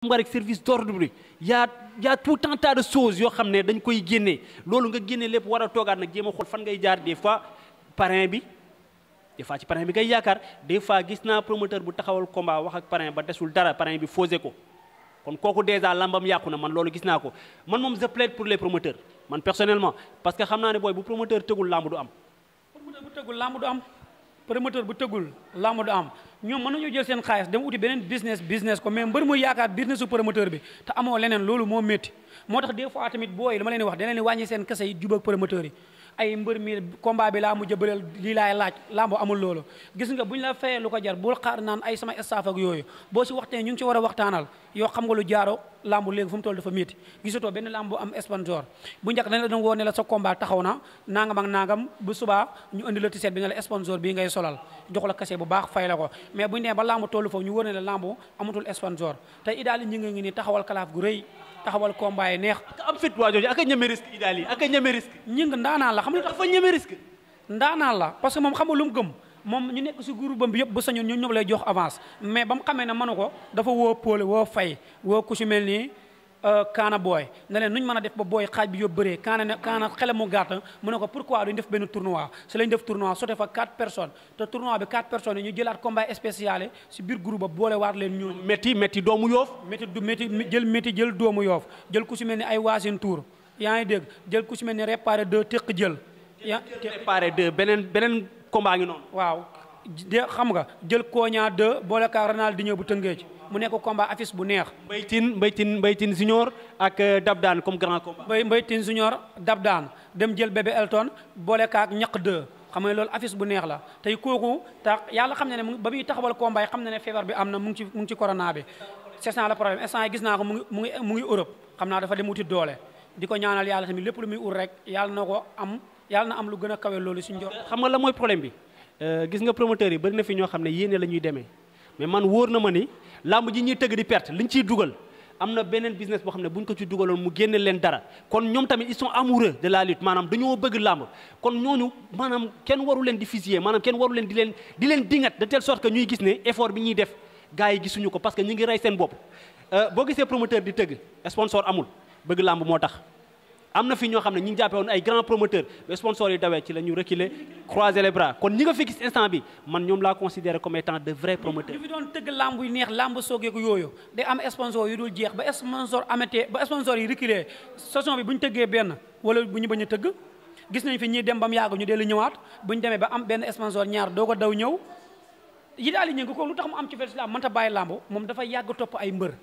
nga rek service d'ordre bi y a tout un tas de choses yoo xam ne dañ koy génnee loolu nga génne lépp war a toogaat nag jéem a xool fan ngay jaar des fois parrain bi des fois ci parrain bi ngay yaakaar des fois gis naa promoteur bu taxawal combat wax ak parrain ba desul dara parrain bi fausé ko kon kooku déjà lambam yàqu na man loolu gis naa ko man moom je plaide pour les promoteurs man personnellement parce que xam naa ne booy bu promoteur tëggul lamb du am. promoteur bu tëggul lamb du am promoteur bu tëggul lamb du am ñoom mën nañoo jël seen xaalis dem uti beneen business ko mais mbër muy yaakaar business su promoteur bi te amoo leneen loolu moo métti moo tax des fois tamit booy li ma leen di wax da leen di wàññi seen kese yi jub ak promoteur yi ay mbër mi combat bi laa mujj a bëreel lii laay laaj lambo amul loolu gis nga bu ñu la fayee lu ko jar bul xaar naan ay sama staff ak yooyu boo si waxtee ñu ngi ci war a waxtaanal yoo xam nga lu jaaro lamb léegi fu mu toll dafa métti gisatoo benn lamb bu am sponsor bu njëkk dañ la doon woo ne la sa combat taxaw na nangam ak nangam bu subaa ñu indi la tiset bi ne la sponsor bii ngay solal jox la kase bu baax fay la ko mais bu ñu nee ba lamb tollu foofu ñu wër ne la lamb amatul sponsor tey idaali ñi ngi nii taxawal kalaaf gu rëy taxawal combat yi neex ak am fit waa jooju ak a ñeme risque idaal yi ak a ñeme risque ñi ngi ndaanaan la xam nga dafa ñeme risque ndaanaan la parce que moom xam nga lu mu gëm moom ñu nekk si groupe bi yëpp bu sañoon ñun ñoom lay jox avance mais ba mu xamee ne mënu ko dafa woo Pôle woo Fay woo ku si mel nii Kaana booy ne leen nuñ mën a def ba booy xaaj bi yóbbu bëree Kaana xele mu gàtt mu ne ko pourquoi duñ def benn tournoi si lañ def tournoi sote fa 4 personnes te tournoi bi 4 personnes yi ñu jëlaat combat spécial si biir groupe ba boole waat leen ñooñu métti doomu yoof métti jël doomu yoof jël ku si mel ni ay waasin tour yaa ngi dégg jël ku si mel ni réparé 2 téq jël réparé 2 beneen combat ngi noonu waaw de xam nga jël Koña 2 boole ka Ronaldinho bu Tëngéej mu nekk combat affiche bu neex Mbaytin Junior ak Dabdaan comme grand combat Mbaytin Junior Dabdaan dem jël bébé Elton boole ka ak ñaq 2 xam nga loolu affiche bu neex la tey kooku tax yàlla xam ne ne ba muy taxawal combat yi xam ne ne feebar bi am na mu ngi ci corona bi c'est ça le problème instant yi gis naa ko mu ngi Europe xam naa dafa dem wuti doole di ko ñaanal yàlla tamit lépp lu muy ut rek yàlla na am lu gën a kawe loolu suñu jot xam nga la mooy problème bi gis nga promoteurs yi bari na fi ñoo xam ne yéene la ñuy demee mais man wóor na ma ni lamb ji ñuy tëgg di perte liñ ciy dugal am na beneen business boo xam ne buñ ko ci dugaloon mu génne leen dara kon ñoom tamit ils sont amoureux de la lutte maanaam dañoo bëgg lamb kon ñooñu maanaam kenn waru leen di fusiller maanaam kenn waru leen di leen dingat de telle sorte que ñuy gis ne effort bi ñuy def gars yi gisuñu ko parce que ñu ngi rey seen bopp boo gisee promoteur di tëgg sponsor amul bëgg lamb moo tax am na fi ñoo xam ne ñi ngi jàppe woon ay grand promoteur ba sponsor yi dawee ci la ñu reculer croiser les bras kon ñi nga fi gis instant bi man ñoom laa considéré comme étant de vrais promoteurs. ñu fi doon tëgg lamb yu neex lamb soogeeku yooyu day am sponsor yu dul jeex ba sponsor yi reculer saison bi bu ñu tëggee benn wala bu ñu bañ a tëgg gis nañ fi ñii dem ba mu yàgg ñu dellu ñëwaat bu ñu demee ba am benn sponsor ñaar doo ko daw ñëw yi daal di ñëngu ko lu tax mu am ci festival mënta bàyyi lamb moom dafa yàgg topp ay mbër.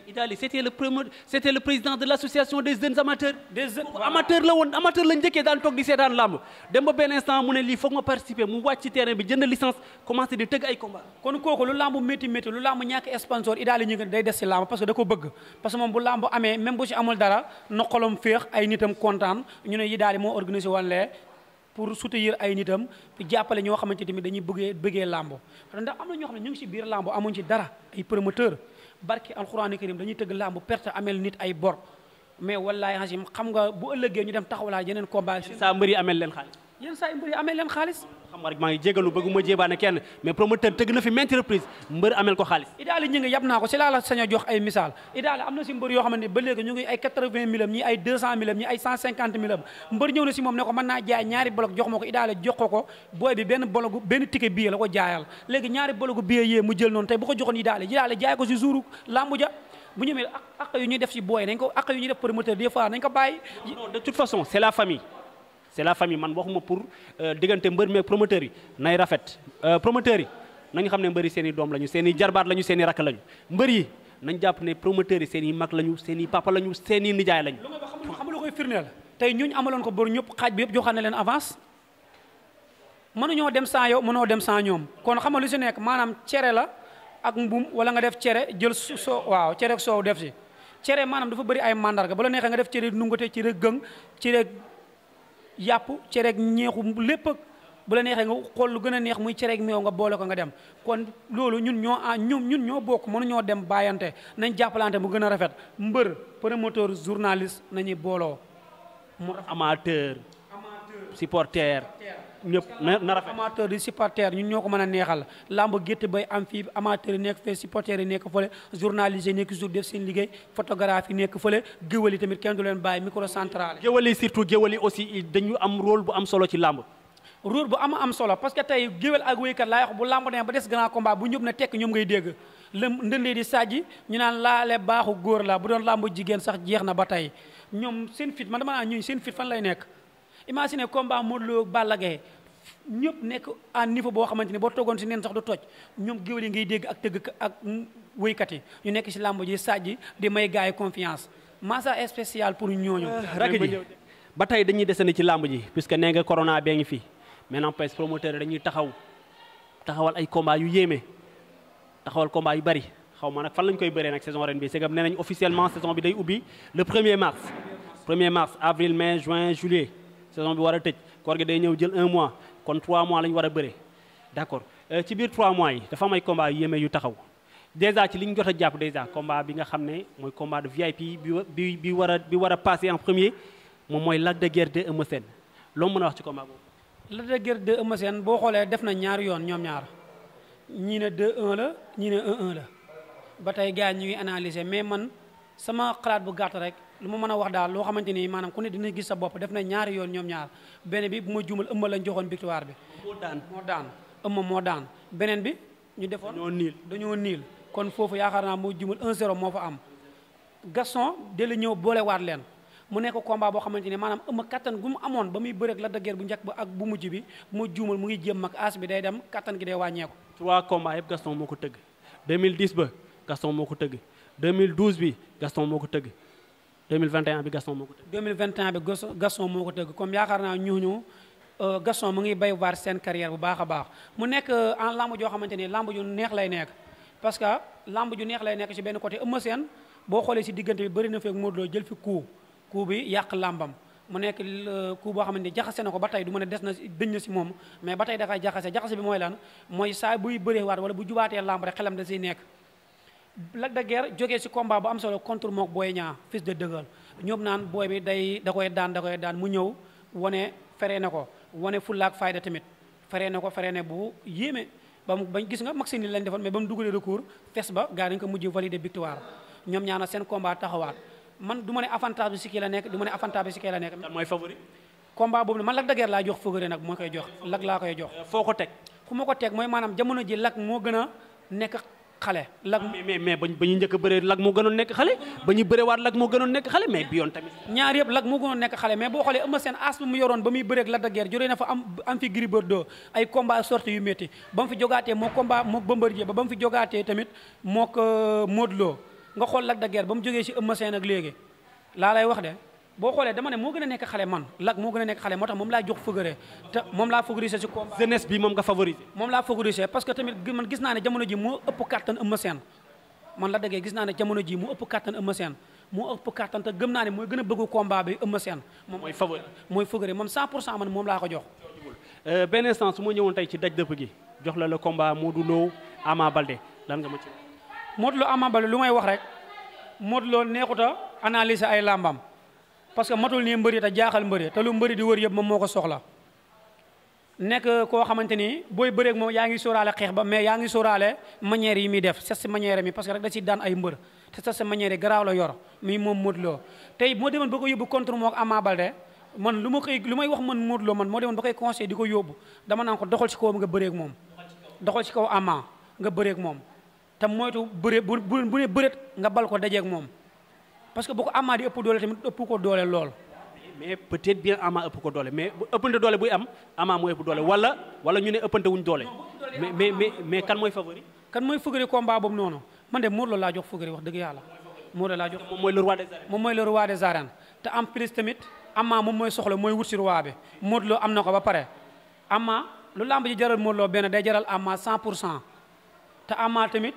Idali c'était le président de l'association des jeunes amateurs. Amateur la woon amateur la njëkkee daan toog di seetaan lamb dem ba benn instant mu ne lii foog ma participer mu wàcc ci terrain bi jënd licence commencé di tëgg ay combat. kon kooku lu lamb métti lu lamb ñàkk sponsor Idali ñëngu day des ci lamb parce que da ko bëgg parce que moom bu lamb amee même bu ci amul dara na xolam féex ay nitam kontaan ñu ne Idali moo organisé woon lee pour soutenir ay nitam jàppale ñoo xamante tamit dañuy bëggee lamb ndax am na ñoo xam ne ñu ngi ci biir lamb amuñ ci dara ay promoteur barki alxuraani karim dañuy tëgg lamb perte amel nit ay bor mais wallahi hasim xam nga bu ëllëgee ñu dem taxawalaa yeneen combat saa mbër yi amel leen xaalis yenn saa mbër yi amel leen xaalis xam nga rek maa ngi jégalu bëgguma jébaane kenn mais promoteur tëgg na fi maintes reprises mbër amel ko xaalis Idali ñi ngi yab naa ko si laa la sañ a jox ay misaal Idali am na si mbër yoo xamante ne ba léegi ñu ngi ay 80 milam ñi ay 200 milam ñi ay 150 milam mbër ñëw na si moom ne ko mën naa jaay ñaari bolok jox ma ko Idali jox ko booy bi benn ticket billet la ko jaayal léegi ñaari bologu billet yee mu jël noonu tey bu ko joxoon Idali jaay ko si jouru lambu ja bu ñëwee ak yu ñuy def si booy nañ ko ak yu ñuy def promoteur des fois nañ ko bàyyi non de toute façon c'est la famille man waxuma pour diggante mbër meeg promoteurs yi nay rafet promoteurs yi nañu xam ne mbër yi seen i doom lañu seen i jarbaat lañu seen i rakk lañu mbër yi nañ jàpp ne promoteurs yi seen i mag lañu seen i papa lañu seen i nijaay lañu. xam lu koy firndeel tey ñooñu amaloon ko bor ñëpp xaaj bi yëpp joxaan na leen avance mënuñoo dem sans yow mënoo dem sans ñoom kon xam nga lu si nekk maanaam cere la ak mbum wala nga def cere jël waaw cere ak soow def si cere maanaam dafa bëri ay mandarga bu la neexee nga def cere nungate cere gëng cere yàpp cereeg ñeexu lépp bu la neexee nga xool lu gën a neex muy cereeg meew nga boole ko nga dem kon loolu ñun ñoo bokk mënuñoo dem bàyyante nañ jàppalante mu gën a rafet mbër promoteur journaliste nañuy booloo amateur supporter ñëpp na rafet. amateur di supporter ñun ñoo ko mën a neexal lamb gétt bay am fii amateur yi nekk fee supporter yi nekk fële journaliste yi nekk jour def seen liggéey photographe yi nekk fële géwal yi tamit kenn du leen bàyyi micro central. géwal yi surtout géwal yi aussi dañu am rôle bu am solo ci lamb. rôle bu am solo parce que tey géwal ak wéykat laay wax bu lamb ne ba des grand combat bu ñëpp na tekk ñoom ngay dégg ndëndee di sajji ñu naan laale baaxu góor la bu doon lamb jigéen sax jeex na ba tey ñoom seen fit man dama naan ñuy seen fit fan lay nekk. imagine combat Modou Lo Balla Gaye ñëpp nekk à niveau boo xamante ni boo toogoon si neen sax du toj ñoom géwél yi ngay dégg ak tëgg ak wéykat yi ñu nekk si làmb ji sajji di may gars yi confiance massa spécial pour ñooñu. rakk ji ba tey dañuy desandi ci làmb ji puisque nee nga corona bee ngi fi mais n'empêche promoteur dañuy taxawal ay combat yu yéeme taxawal combat yu bari xaw ma nag fan lañ koy bëree nag saison ren bi c'est que nee nañ officiellement saison bi day ubbi le 1er mars avril mai juin juillet. saison bi war a tëj koor gi day ñëw jël 1 mois kon 3 mois la ñu war a bëre d'accord ci biir 3 mois yi dafa am ay combat yu yéeme yu taxaw déjà ci li ñu jot a jàpp déjà combat bi nga xam ne mooy combat de VIP bi war a passer en premier moom mooy Lac de Guiers 2 Eumeu Sène loo mën a wax ci combat boobu. Lac de Guiers 2 Eumeu Sène boo xoolee def na ñaari yoon ñoom ñaar ñii ne 2-1 la ñii ne 1-1 la ba tey gars ñu ngi analyser mais man sama xalaat bu gàtt rek. lu ma mën a wax daal loo xamante ni maanaam ku ne dina gis sa bopp def na ñaari yoon ñoom ñaar beneen bi bu ma juumal Eumeu lañ joxoon victoire bi. moo daan Eumeu moo daan beneen bi ñu defoon. dañoo niil kon foofu yaakaar naa moo juumal 1-0 moo fa am. Gaston de la ñëw boolewaat leen mu nekk combat boo xamante ni maanaam Eumeu kattan gu mu amoon ba muy bëreeg Lac de Guiers bu njëkk ba ak bu mujj bi bu ma juumal mu ngi jéem mag as bi day dem kattan gi day wàññeeku. 3 combats yëpp Gaston moo ko tëgg 2010 ba Gaston moo ko tëgg 2012 bi Gaston moo ko tëgg. 2021 bi Gaston moo ko tëgg. 2021 bi Gaston moo ko tëgg comme yaakaar naa ñooñu Gaston mu ngi bay waar seen carrière bu baax a baax mu nekk en lamb joo xamante ni lamb ju neex lay nekk parce que lamb ju neex lay nekk ci benn côté Eumeu Sène boo xoolee si diggante bi bëri na fi ak Modou Lo jël fi coup bi yàq lambam mu nekk coup boo xamante ni jaxase na ko ba tey du mën a des na dëñ na si moom mais ba tey dafay jaxase bi mooy lan mooy saa buy bëree waat wala bu jubaatee lamb rek xelam da siy nekk. Lac de Guiers jógee ci combat bu am solo contre mook Boy Niang fils de Dëggal ñoom naan booy bi da koy daan mu ñëw wane feree na ko wane fullaak fayda tamit feree na ko feree ne bu yéeme ba mu bañ gis nga maxime ni lañ defoon mais ba mu dugalee recours fes ba gars dañ ko mujj valider victoire ñoom ñaana seen combat taxawaat man du ma ne avantage bi si kii la nekk du ma ne avantage bi si kii la nekk. kan mooy favori. combat boobu man Lac de Guiers laa jox favori nag moo koy jox Lac laa koy jox. foo ko teg. fu ma ko teg mooy maanaam jamono ji Lac moo gën a nekk xale. Lac mais ba ñu njëkk a bëree Lac moo gënoon nekk xale ba ñu bëree waat Lac moo gënoon nekk xale mais bi yoon tamit. ñaar yëpp Lac moo gënoon nekk xale mais boo xoolee Eumeu Sène as bi mu yoroon ba muy bëreeg Lac de Guiers joree na fa am fi Gris Bordeaux ay combat sorte yu métti ba mu fi jogaatee moo combat mook Bombardier ba mu fi jogaatee tamit mook Modou Lo nga xool Lac de Guiers ba mu jógee ci Eumeu Sène ak léegi laa lay wax de boo xoolee dama ne moo gën a nekk xale man Lac moo gën a nekk xale moo tax moom laa jox favori te moom laa favoriser ci combat jeunesse bi moom nga favoriser. moom laa favoriser parce que tamit man gis naa ne jamono ji moo ëpp kattan Eumeu Sène man Lac de Guiers gis naa ne jamono ji moo ëpp kattan Eumeu Sène moo ëpp kattan te gëm naa ne mooy gën a bëgg combat bi Eumeu Sène moom mooy favori man 100% man moom laa ko jox. benn instant su ma ñëwoon tey ci daj dëpp gi jox la le combat Modou Lo Ama Baldé lan nga ma ci. Modou Lo Ama Baldé lu may wax rek Modou Lo neexut a analyser ay lambam parce que matul nii mbëri te jaaxal mbëri te lu mbëri di wër yëpp moom moo ko soxla nekk koo xamante ni booy bëreeg moom yaa ngi sóoraale xeex ba mais yaa ngi sóoraale manière yi muy def c'est si manière mi parce que rek da si daan ay mbër te c'est sa manière yi garaaw la yor mi moom Modou Lo tey moo demoon ba ko yóbbu contre moo ak Ama Baldé man lu may wax man Modou Lo man moo demoon ba koy conseil di ko yóbbu dama naan ko doxal ci kaw nga bëreeg moom doxal ci kaw Ama nga bëreeg moom te moytu bëre bu ne bëreet nga bal ko dajeeg moom parce que bu ko Ama di ëpp doole tamit ëpp ko doole lool. mais peut-être bien Ama ëpp ko doole mais bu ëppante doole buy am Ama moo ëpp doole wala ñu ne ëppante wuñ doole. mais kan mooy favori. kan mooy favori combat boobu noonu man de Modou Lo laa jox favori wax dëgg yàlla. Modou Lo laa jox moom mooy le roi des arènes. moom mooy le roi des arènes te en plus tamit Ama moom mooy soxla mooy wut si roi bi Modou Lo am na ko ba pare Ama lu lamb ji jaral Modou Lo benn day jaral Ama 100% te Ama tamit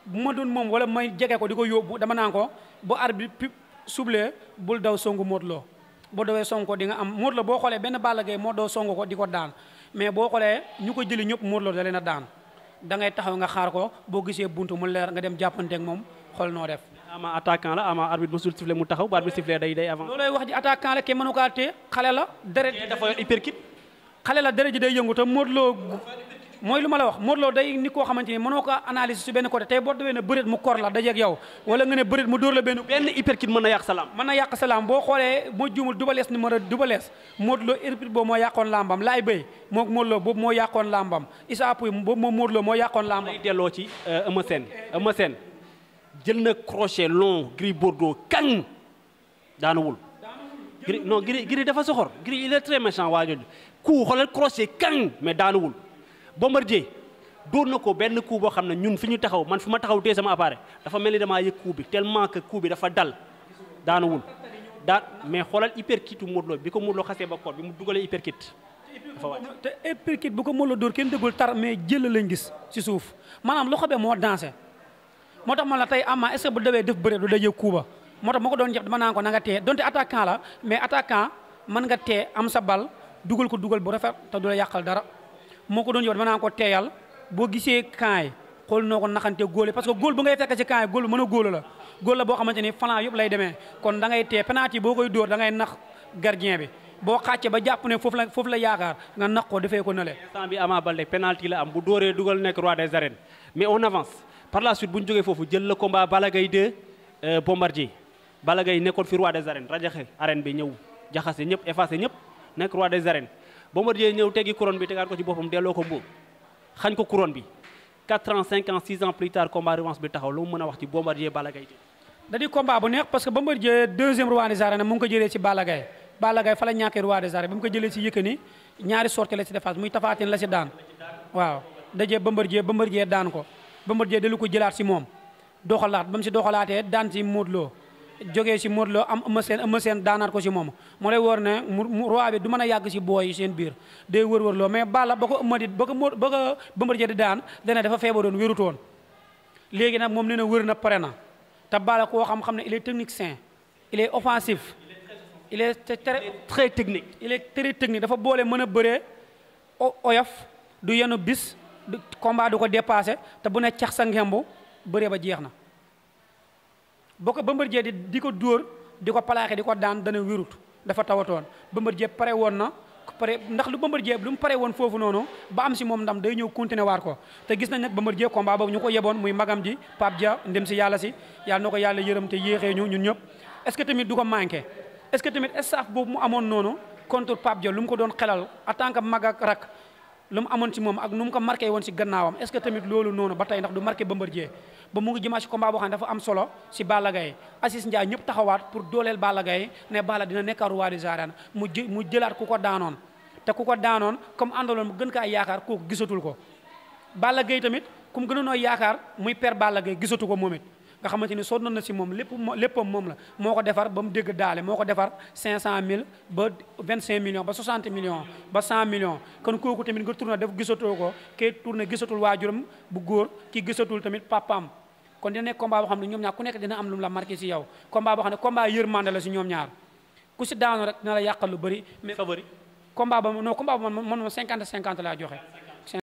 bu ma doon moom wala may jege ko di ko yóbbu dama naan ko bu arbitre soublé bul daw songu Modou Lo boo dawee song ko di nga am Modou Lo boo xoolee benn Balla Gaye moo daw song ko di ko daan mais boo xoolee ñu ko jëli ñëpp Modou Lo da leen a daan da ngay taxaw nga xaar ko boo gisee buntu mu leer nga dem jàppanteeg moom xool noo def. Ama attaquant la Ama arbitre mosul sifflé mu taxaw ba arbitre sifflé day avant. loolooy wax ji attaquant la kenn mënu kaa téye xale la. deret dafa yor uppercut. xale la deret ji day yëngu te Modou Lo mooy lu ma la wax Modou Lo day nit koo xamante ni mënoo ko analyser su benn côté tey boo demee ne bëreet mu kor la dajeeg yow wala nga ne bëreet mu dóor la benn hyperkit mën na yàq salaam. mën na yàq salaam boo xoolee moo juumul dubalees numéro dubalees Modou Lo hyperkit boobu moo yàqoon lambam laay béy moo Modou Lo boobu moo yàqoon lambam Issa Pouye boobu moom Modou Lo moo yàqoon lambam. lay delloo ci Eumeu Sène jël na crochet long Gris Bordeaux kañ daanuwul. Gris dafa soxor Gris il est très méchant waa jooju ku xoolal crochet kañ mais daanuwul. Bombardier dóor na ko benn coup boo xam ne ñun fi ñu taxaw man fi ma taxaw tee sama appareil dafa mel ni damaa yëg coup bi tellement que coup bi dafa dal daanuwul mais xoolal hyperkitu Modou Lo bi ko Modou Lo xasee ba koor bi mu dugalee hyperkit dafa wàcc. te hyperkit bu ko Modou Lo dóor kenn déggul tar mais jël lañ gis ci suuf maanaam loxo bee moo dansé moo tax man la tey Ama est-ce que bu dawee def bëre du dajee coup ba moo tax ma ko doon jeex dama naan ko na nga tee donte attaquant la mais attaquant mën nga tee am sa bal dugal ko dugal bu rafet te du la yàqal dara. moo ko doon yow dama naan ko teeyal boo gisee camp yi xool noo ko naxante góole parce que góol bu ngay fekk ci camp yi góol mën a góola la góol la boo xamante ni flanc yëpp lay demee kon da ngay tee penalty boo koy dóor da ngay nax gardien bi boo xàccee ba jàpp ne foofu la yaakaar nga nax ko defee ko nële. instant bi Ama Baldé penalty la am bu dóoree dugal nekk roi des arènes mais on avance par la suite bu ñu jógee foofu jël le combat Balla Gaye 2 Bombardier Balla Gaye nekkoon fi roi des arènes rajaxe arène bi ñëw jaxase ñëpp effacé ñëpp nekk roi des arènes Bombardier ñëw teggi couronne bi tegaat ko ci boppam delloo ko mbuur xañ ko couronne bi 4 ans 5 ans 6 ans plus tard combat revanche bi taxaw lu mu mën a wax ci Bombardier Balla Gaye da di combat bu neex parce que Bombardier deuxième roi des arènes mu ngi ko jëlee ci Balla Gaye fa la ñàkkee roi des arènes bi mu ko jëlee ci Yékini ñaari sortie la ci defaat muy Tapha Tine la ci daan waaw dajee Bombardier daan ko Bombardier dalu ko jëlaat ci moom doxalaat ba mu ci doxalaatee daan ci Modou Lo jógee ci Modou Lo am Eumeu Sène daanaat ko ci moom moo lay wóor ne roi bi du mën a yàgg ci booy yi seen biir day wër loo mais Balla ba ko Bombardier di daan dana dafa feebaroon wérutoon léegi nag moom nee na wër na pare na te Balla koo xam ne il est technicien il est offensif il est très technique il est très technique dafa boole mën a bëree oyof du yenu bis combat du ko dépassé te bu ne cax sa ngembu bëree ba jeex na boo ko Bombardier di ko dóor di ko palaaxe di ko daan dana wérut dafa tawatoon Bombardier pare woon na pare ndax lu Bombardier lu mu pare woon foofu noonu ba am si moom ndam day ñëw continuer waat ko te gis nañ nag Bombardier combat boobu ñu ko yeboon muy magam ji Pape Dia ndem si yàlla na ko yàlla yërëm te yéexee ñu ñun ñëpp est-ce que tamit du ko manqué est-ce que tamit staff boobu mu amoon noonu contre Pape Dia lu mu ko doon xelal en tant que mag ak rak lu mu amoon ci moom ak nu mu ko marqué woon si gannaawam est-ce que tamit loolu noonu ba tey ndax du marqué Bombardier ba mu ngi jëmaat si combat boo xam ne dafa am solo si Balla Gaye Assis Ndiaye ñëpp taxawaat pour dooleel Balla Gaye ne Balla dina nekk roi des arènes mu jëlaat ku ko daanoon te ku ko daanoon comme àndaloon mu gën kaa yaakaar kooku gisatul ko Balla Gaye tamit ku mu gënoonoo yaakaar muy père Balla Gaye gisatu ko moom it nga xamante ni sonn na si moom léppam moom la moo ko defar ba mu dégg daale moo ko defar 500 000 ba 25 millions ba 60 millions ba 100 millions kon kooku tamit nga tourné def gisatoo ko kii tourné gisatul waajuram bu góor kii gisatul tamit papaam kon dina nekk combat boo xam ne ñoom ñaar ku nekk dina am lu mu la marqué si yow combat boo xam ne combat yërmande la si ñoom ñaar ku si daanu rek dina la yàqal lu bëri mais favori combat ba non combat ba man 50-50 laa joxe